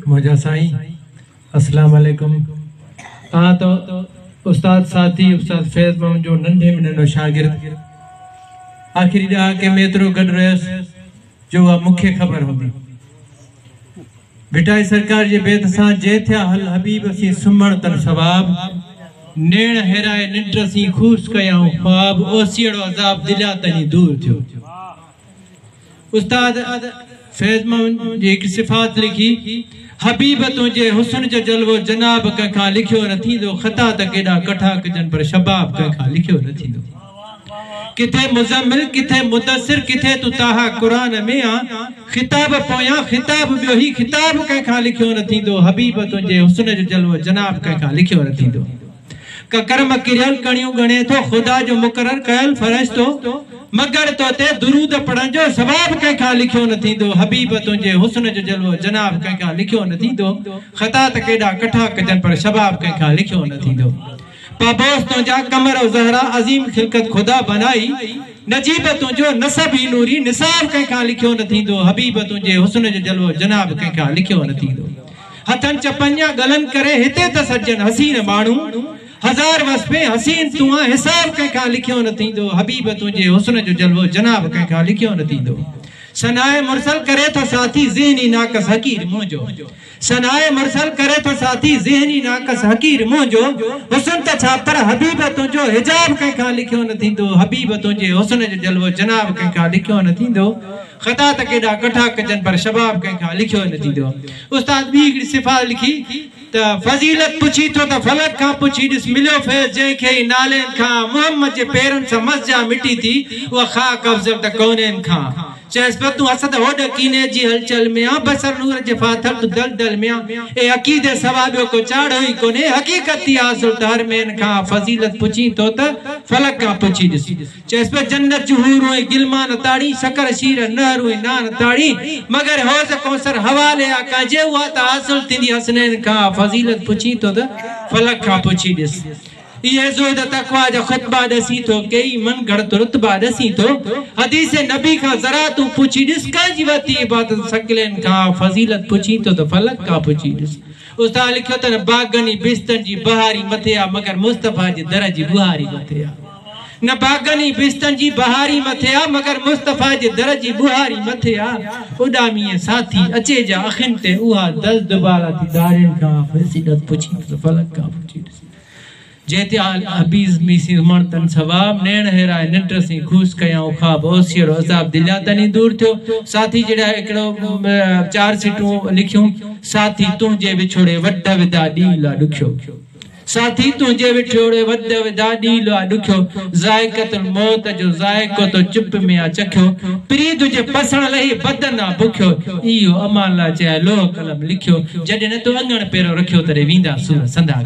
मुझा साईं अस्सलाम वालेकुम। तो उस्ताद साथी उस्ताद फैज़ मोहम्मद जो नंढे में नंढो शागिर्द आखिरी ॾाह के मेतरो गॾु रहियुसि जो मूंखे ख़बर हूंदी। भिटाई सरकार जे बेद सां जे थिया हल हबीब सी सुमण तन सवाब नेण हेराए निंड सी खूस कयाऊं ख्वाब ओसियड़ो अज़ाब दिला तनी दूर थियो। उस्ताद फैज़ मोहम्मद जी एक सिफात लिखी हबीब तुझे हुस्न जो जलवो जनाब कंखा लिखियो न थींदो खता त केडा कठा कजन पर शबाब कंखा लिखियो न थींदो। किथे मुजम्मिल किथे मुदस्सिर किथे तू ताहा कुरान में आ खिताब पोया खिताब बियो ही खिताब कंखा लिखियो न थींदो। हबीब तुझे हुस्न जो जलवो जनाब कंखा लिखियो न थींदो। कर्म किरियल कणियों गणे तो खुदा जो मुकरर कयल फरिश्तो मगर तो ते दुरूद पढ़ण जो सवाब कंखा लिखियो न थींदो। हबीब तुझे हुस्न जो जलवो जनाब कंखा लिखियो न थींदो। खता त केडा कठा कजन पर शबाब कंखा लिखियो न थींदो। पाबोस तुझा कमर और ज़हरा अजीम खिलकत खुदा बनाई नजीब तुझो नसब ही नूरी निसाब कंखा लिखियो न थींदो। हबीब तुझे हुस्न जो जलवो जनाब कंखा लिखियो न थींदो। हथन चपन्या गलन करे हिते त सज्जन हसीन माण्हू हजार वस्फे हसीन तू हिसाब कंखा लिखियो न थींदो। हबीब तुझे हुस्न जो जलवो जनाब कंखा लिखियो न थींदो। सनाए मुरसल करे तो साथी ज़हनी नाकस हकीर मुंहिंजो सनाए मुरसल करे तो साथी ज़हनी नाकस हकीर मुंहिंजो हुस्न त छा पर हबीब तुझो हिजाब कंखा लिखियो न थींदो। हबीब तुझे हुस्न जो जलवो जनाब कंखा लिखियो न थींदो। खता त केडा कठा कजन पर शबाब कंखा लिखियो न थींदो। उस्ताद बी हिकिड़ी सिफ़ात लिखी त फज़ीलत पुछी तो त फलक खां पुछी ॾिस मिलियो फैज़ जंहिंखे नाले खां मोहम्मद जे पेरनि सां मस्जा मिटी थी उहा खाक अफ़ज़ल त कोन्हनि खां चेस पर तू असद होड कीने जी हलचल में आ बसर नूर जे फाथल तू दलदल में आ ए अकीदे सवाबियो को चाड़ो ही कोने हकीकत थी हासिल तार में का फजीलत पुछी तो त फलक का पुछी दिस चेस पर जन्नत जुहूर होए गिलमान ताड़ी शकर शीर नहर होए नान ताड़ी मगर होज कौसर हवाले आ का जे हुआ त हासिल थी हसनैन का फजीलत पुछी तो त फलक का पुछी दिस ये ज़ोद तकवा जो खुतबा दसी तो कई मन घड़त रुतबा दसी तो हदीस नबी का जरा तू पूछी दिस का जीवती इबादत सकलेन का फजीलत पूछी तो फलक का पूछी दिस। उस्ताद लिखो त बागनी बिस्तन जी बहारी मथे आ मगर मुस्तफा जी दर जी बुहारी मथे आ न बागनी बिस्तन जी बहारी मथे आ मगर मुस्तफा जी दर जी बुहारी मथे आ उडामी साथी अचे जा अखिन ते उहा दस दुबारा थी दारन का फजीलत पूछी तो फलक का पूछी दिस। जेते हबीज मिसी मणतन सवाब नेण हेराए निंड सी खूस कयाऊं ख्वाब ओसियड़ो अज़ाब दिला तनी दूर थियो। साथी जड़ा एकड़ो चार सीटूं लिखियूं साथी तुंहिंजे विछोड़े वड विदा ॾीला ॾुखियो साथी तुंहिंजे विछोड़े वड विदा ॾीला ॾुखियो ज़ाइक़तुल मौत जो ज़ाइक़ो तो चुप में आ चखियो प्रीद जे पसण लही बदन आ बुखियो इहो अमान ला चया लोह कलम लिखियो जॾहिं न तो अंगण पेरो रखियो तॾहिं वींदा सूर संधा